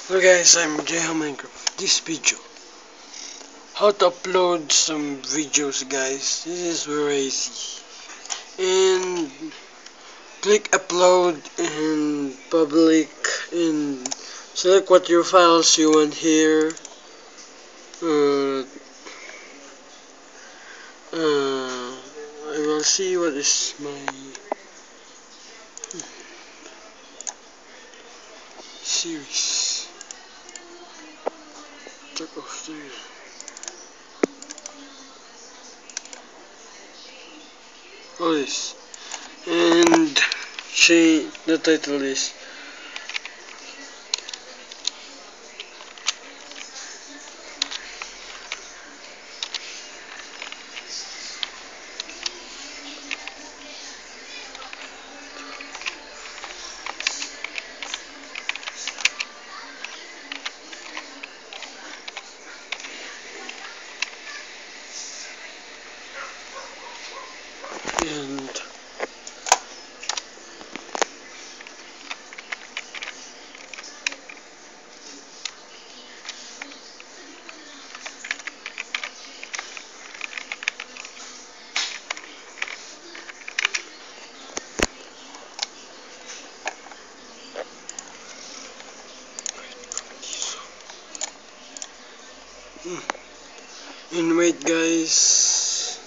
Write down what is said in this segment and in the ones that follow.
Hello guys, I'm Jayha Minecraft. This video, how to upload some videos, guys. This is very easy. And click upload and public and select what your files you want here. I will see what is my series. Check off there. All this. And change the title is and wait guys,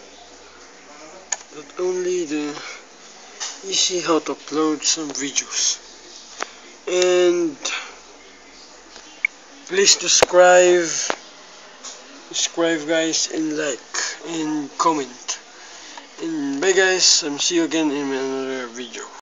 not only the easy how to upload some videos, and please subscribe guys, and like and comment, and bye guys, see you again in another video.